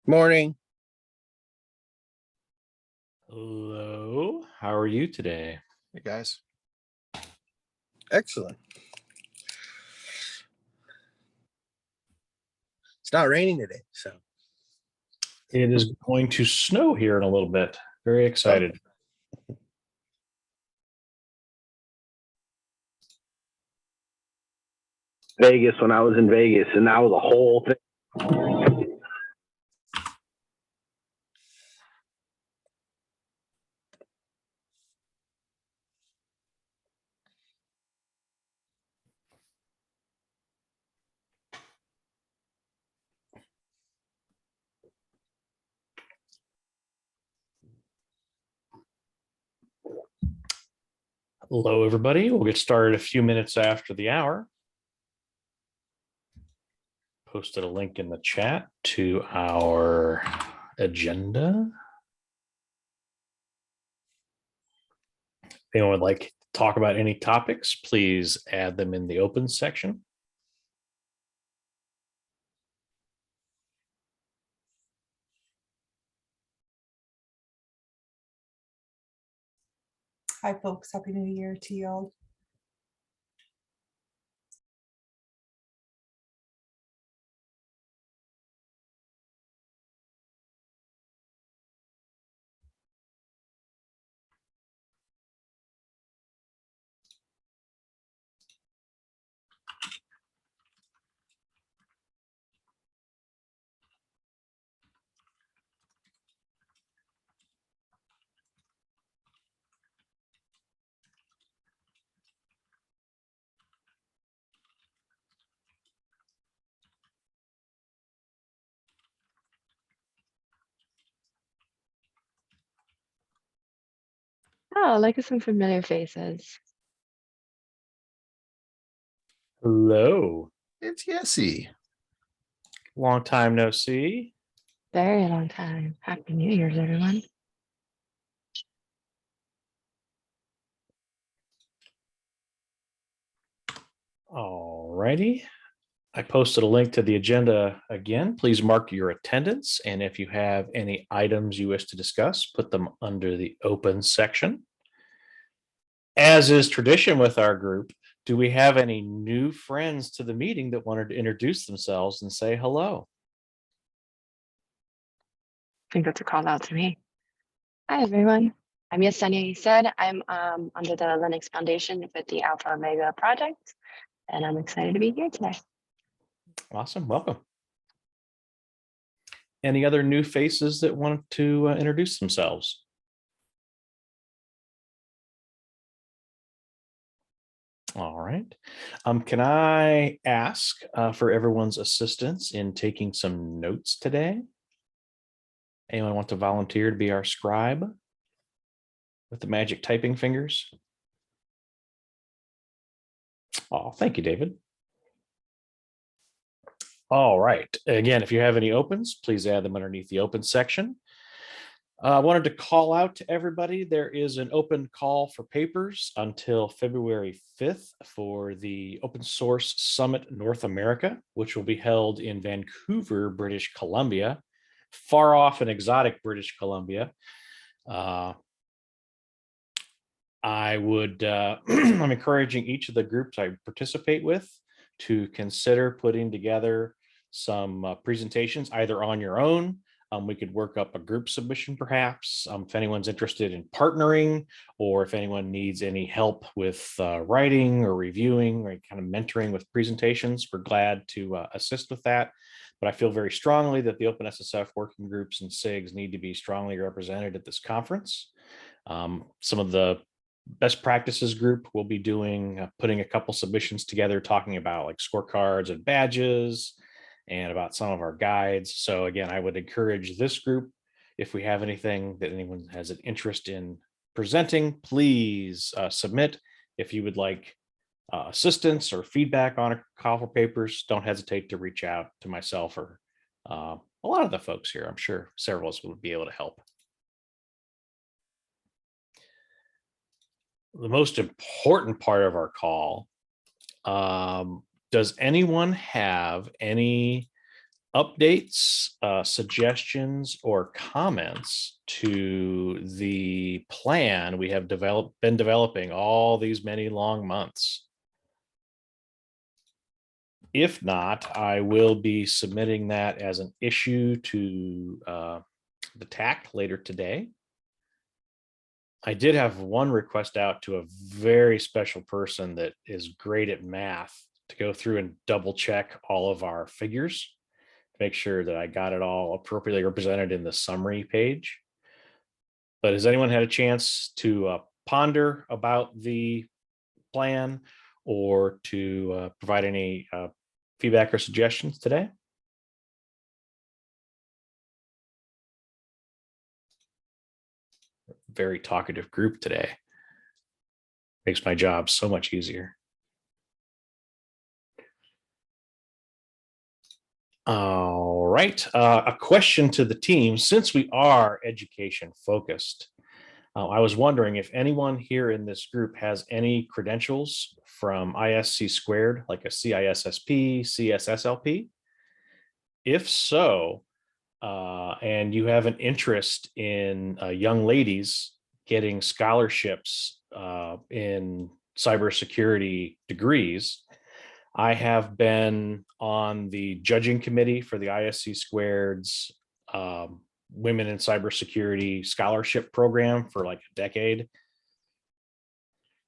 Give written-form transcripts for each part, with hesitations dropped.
Morning. Hello, how are you today? Hey guys. Excellent. It's not raining today, so It is going to snow here in a little bit. Very excited. Vegas when I was in Vegas, and that was a whole thing. Hello, everybody. We'll get started a few minutes after the hour. Posted a link in the chat to our agenda. If anyone would like to talk about any topics, please add them in the open section. Hi, folks. Happy New Year to you all. Oh, like some familiar faces. Hello. It's Yessie. Long time no see. Very long time. Happy New Year's, everyone. All righty. I posted a link to the agenda again. Please mark your attendance. And if you have any items you wish to discuss, put them under the open section. As is tradition with our group, do we have any new friends to the meeting that wanted to introduce themselves and say hello? I think that's a call out to me. Hi, everyone. I'm Yesenia. You said I'm under the Linux Foundation with the Alpha Omega project, and I'm excited to be here today. Awesome. Welcome. Any other new faces that want to introduce themselves? All right. Can I ask for everyone's assistance in taking some notes today? Anyone want to volunteer to be our scribe with the magic typing fingers? Oh, thank you, David. All right. Again, if you have any opens, please add them underneath the open section. I wanted to call out to everybody. There is an open call for papers until February 5th for the Open Source Summit North America, which will be held in Vancouver, British Columbia, far off and exotic British Columbia. I would, I'm encouraging each of the groups I participate with to consider putting together some presentations either on your own. We could work up a group submission perhaps, if anyone's interested in partnering, or if anyone needs any help with writing or reviewing or kind of mentoring with presentations, we're glad to assist with that. But I feel very strongly that the OpenSSF working groups and SIGs need to be strongly represented at this conference. Some of the best practices group will be doing putting a couple submissions together, talking about like scorecards and badges and about some of our guides. So again, I would encourage this group, if we have anything that anyone has an interest in presenting, please submit. If you would like assistance or feedback on a call for papers, don't hesitate to reach out to myself or a lot of the folks here. I'm sure several of us would be able to help. The most important part of our call, does anyone have any updates, suggestions, or comments to the plan we have been developing all these many long months? If not, I will be submitting that as an issue to the TAC later today. I did have one request out to a very special person that is great at math to go through and double check all of our figures, make sure that I got it all appropriately represented in the summary page. But has anyone had a chance to ponder about the plan or to provide any feedback or suggestions today? Very talkative group today. Makes my job so much easier. All right, a question to the team. Since we are education focused, I was wondering if anyone here in this group has any credentials from ISC squared, like a CISSP, CSSLP. If so, and you have an interest in young ladies getting scholarships in cybersecurity degrees, I have been on the judging committee for the ISC Squared's Women in Cybersecurity Scholarship Program for like a decade.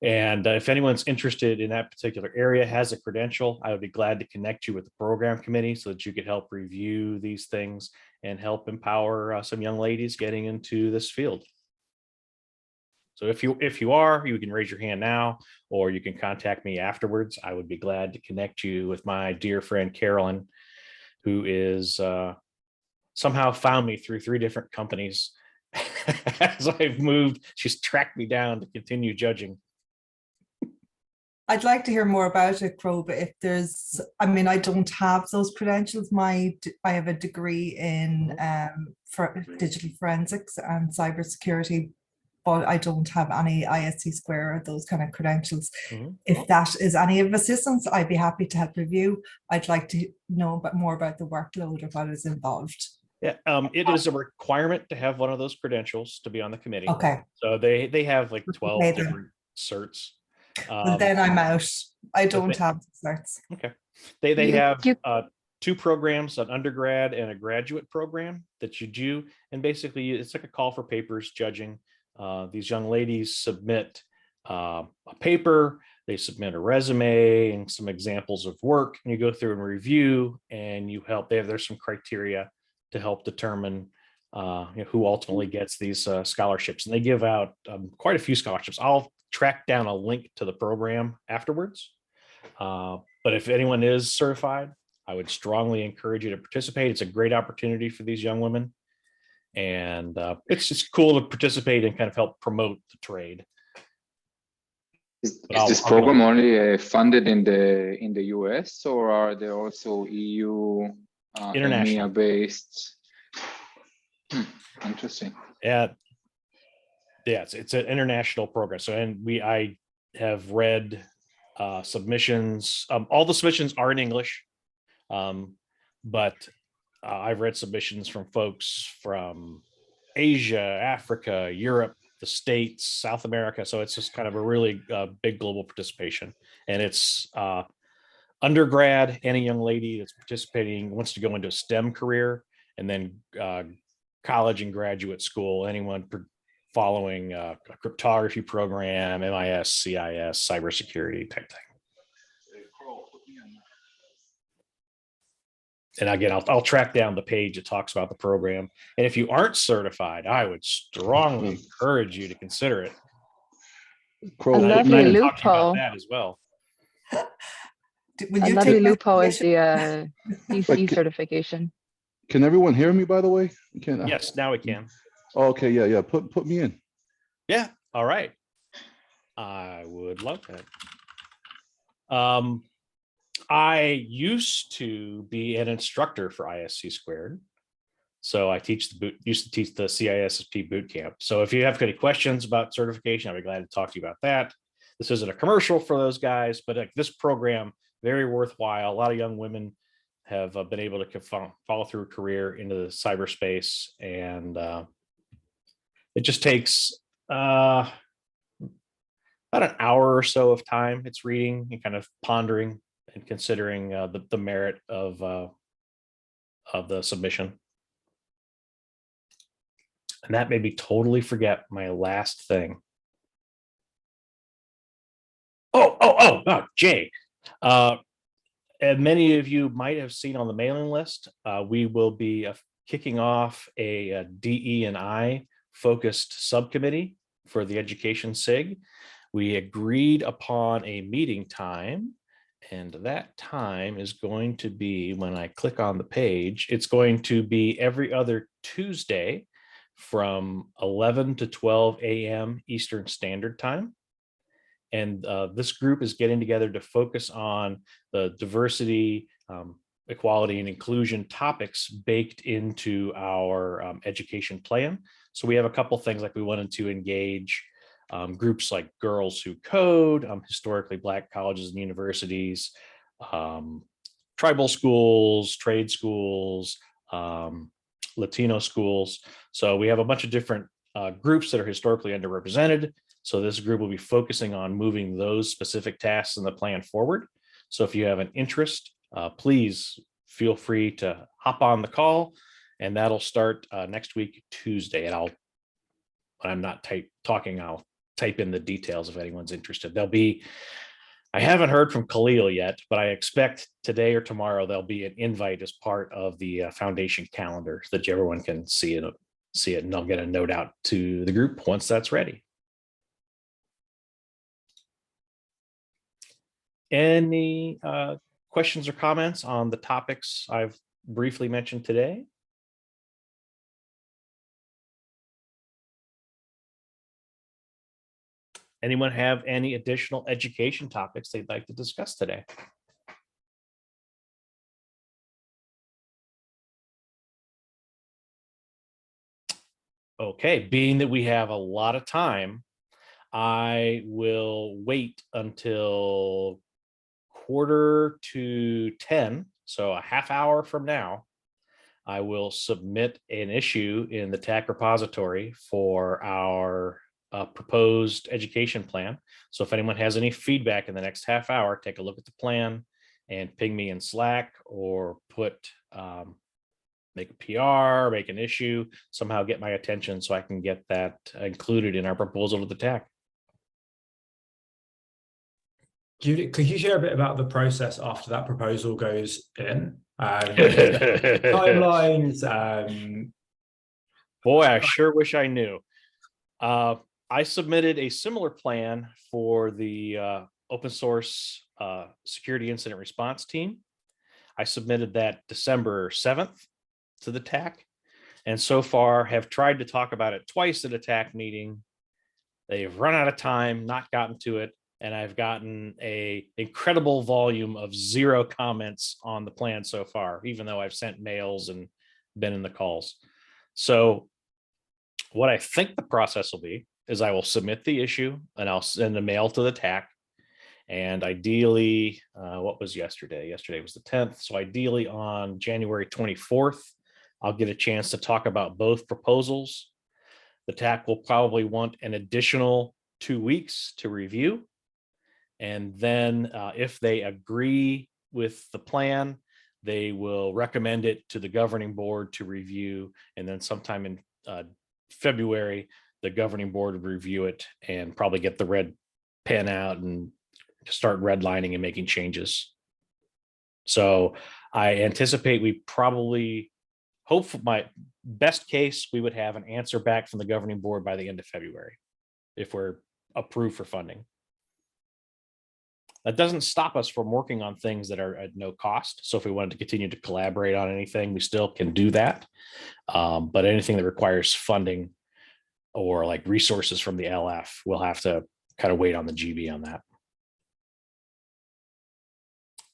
And if anyone's interested in that particular area, has a credential, I would be glad to connect you with the program committee so that you could help review these things and help empower some young ladies getting into this field. So if you are, you can raise your hand now, or you can contact me afterwards. I would be glad to connect you with my dear friend Carolyn, who is somehow found me through 3 different companies. As I've moved, she's tracked me down to continue judging. I'd like to hear more about it, Crow, but if there's, I mean, I don't have those credentials. I have a degree in for digital forensics and cybersecurity, but I don't have any ISC square or those kind of credentials. If that is any of assistance, I'd be happy to help review. I'd like to know more about the workload of what is involved. Yeah, it is a requirement to have one of those credentials to be on the committee. Okay. So they have like 12 Okay, different certs. Well, then I'm out. I don't have certs. Okay. They have 2 programs, an undergrad and a graduate program that you do. And basically it's like a call for papers judging. These young ladies submit a paper, they submit a resume and some examples of work, and you go through and review, and you help. There's some criteria to help determine who ultimately gets these scholarships. And they give out quite a few scholarships. I'll track down a link to the program afterwards. But if anyone is certified, I would strongly encourage you to participate. It's a great opportunity for these young women. And it's just cool to participate and kind of help promote the trade. Is this program only funded in the US, or are there also EU international based? Interesting. Yeah, it's an international program. So, and I have read submissions. All the submissions are in English, but I've read submissions from folks from Asia, Africa, Europe, the States, South America. So it's just kind of a really big global participation. And it's undergrad, any young lady that's participating wants to go into a STEM career, and then college and graduate school, anyone following a cryptography program, MIS, CIS, cybersecurity type thing. And again, I'll track down the page that talks about the program. And if you aren't certified, I would strongly encourage you to consider it. A lovely loophole. That as well. A lovely loophole is the PC certification. Can everyone hear me, by the way? Yes, now we can. Oh, okay, yeah. Put me in. Yeah, all right. I would love that. I used to be an instructor for ISC Squared. So I used to teach the CISSP boot camp. So if you have any questions about certification, I'll be glad to talk to you about that. This isn't a commercial for those guys, but like this program, very worthwhile. A lot of young women have been able to follow through a career into the cyberspace, and it just takes about an hour or so of time. It's reading and kind of pondering and considering the merit of the submission. And that made me totally forget my last thing. Oh, Jay. And many of you might have seen on the mailing list, we will be kicking off a DE&I focused subcommittee for the education SIG. We agreed upon a meeting time, and that time is going to be, when I click on the page, it's going to be every other Tuesday from 11 to 12 a.m. Eastern Standard Time. And this group is getting together to focus on the diversity, equality, and inclusion topics baked into our education plan. So we have a couple things, like we wanted to engage groups like Girls Who Code, historically Black colleges and universities, tribal schools, trade schools, Latino schools. So we have a bunch of different groups that are historically underrepresented. So this group will be focusing on moving those specific tasks in the plan forward. So if you have an interest, please feel free to hop on the call, and that'll start next week, Tuesday. And when I'm not talking, I'll type in the details if anyone's interested. I haven't heard from Khalil yet, but I expect today or tomorrow there'll be an invite as part of the foundation calendar so that everyone can see it, and I'll get a note out to the group once that's ready. Any questions or comments on the topics I've briefly mentioned today? Anyone have any additional education topics they'd like to discuss today? Okay, being that we have a lot of time, I will wait until 9:45, so a half hour from now. I will submit an issue in the TAC repository for our proposed education plan. So if anyone has any feedback in the next half hour, take a look at the plan and ping me in Slack, or make a PR, make an issue, somehow get my attention so I can get that included in our proposal to the TAC. Could you share a bit about the process after that proposal goes in? Timelines. Boy, I sure wish I knew. I submitted a similar plan for the open source security incident response team. I submitted that December 7th to the TAC, and so far have tried to talk about it twice at a TAC meeting. They've run out of time, not gotten to it, and I've gotten an incredible volume of 0 comments on the plan so far, even though I've sent mails and been in the calls. So what I think the process will be is I will submit the issue and I'll send a mail to the TAC. And ideally, what was yesterday? Yesterday was the 10th. So ideally on January 24th, I'll get a chance to talk about both proposals. The TAC will probably want an additional 2 weeks to review. And then if they agree with the plan, they will recommend it to the governing board to review. And then sometime in February, the governing board would review it and probably get the red pen out and start redlining and making changes. So I anticipate we probably, hope for my best case, we would have an answer back from the governing board by the end of February if we're approved for funding. That doesn't stop us from working on things that are at no cost. So if we wanted to continue to collaborate on anything, we still can do that. But anything that requires funding or like resources from the LF, we'll have to kind of wait on the GB on that.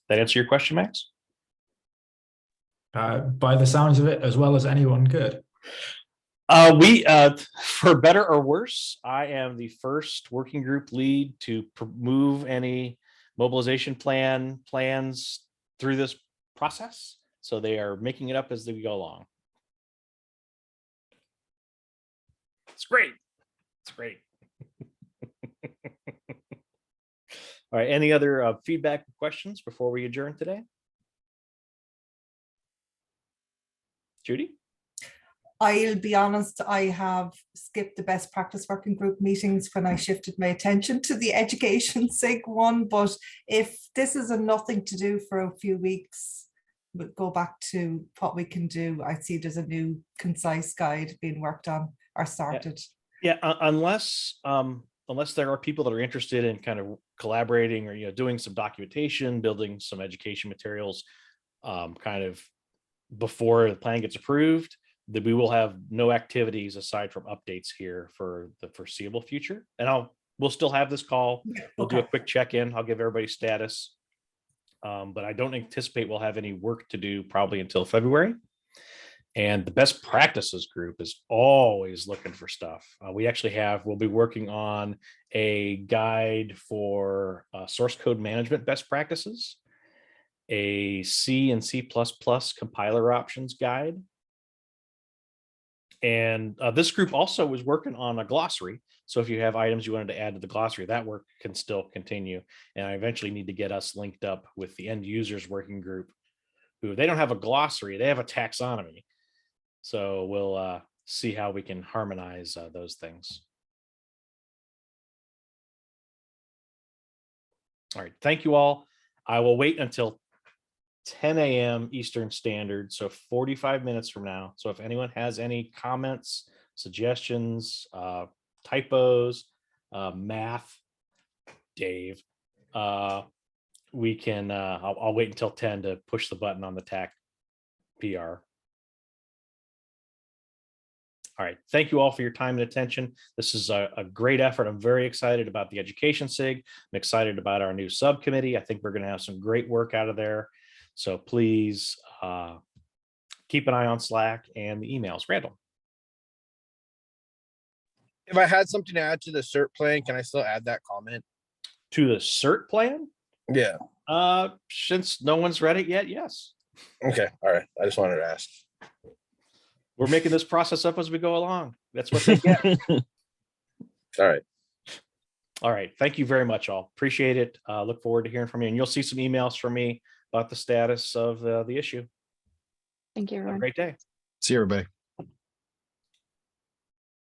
That answer your question, Max? By the sounds of it, as well as anyone could. For better or worse, I am the first working group lead to move any mobilization plans through this process. So they are making it up as they go along. It's great. It's great. All right. Any other feedback or questions before we adjourn today? Judy? I'll be honest, I have skipped the best practice working group meetings when I shifted my attention to the education SIG one. But if this is a nothing to do for a few weeks, we'll go back to what we can do. I see there's a new concise guide being worked on or started. Yeah, unless there are people that are interested in kind of collaborating or doing some documentation, building some education materials, kind of before the plan gets approved, that we will have no activities aside from updates here for the foreseeable future. And we'll still have this call. We'll do a quick check-in. I'll give everybody status. But I don't anticipate we'll have any work to do probably until February. And the best practices group is always looking for stuff. We'll be working on a guide for source code management best practices, a C and C++ compiler options guide. And this group also was working on a glossary. So if you have items you wanted to add to the glossary, that work can still continue. And I eventually need to get us linked up with the end users working group, who they don't have a glossary, they have a taxonomy. So we'll see how we can harmonize those things. All right, thank you all. I will wait until 10 a.m. Eastern Standard, so 45 minutes from now. So if anyone has any comments, suggestions, typos, math, Dave, we can, I'll wait until 10 to push the button on the TAC PR. All right. Thank you all for your time and attention. This is a great effort. I'm very excited about the Education SIG. I'm excited about our new subcommittee. I think we're going to have some great work out of there. So please keep an eye on Slack and the emails. Randall. If I had something to add to the CERT plan, can I still add that comment? To the CERT plan? Yeah. Since no one's read it yet, yes. Okay. All right. I just wanted to ask. We're making this process up as we go along. That's what they get. All right. All right. Thank you very much, all. Appreciate it. Look forward to hearing from you. And you'll see some emails from me about the status of the issue. Thank you, Have a everyone. great day. See you, everybody.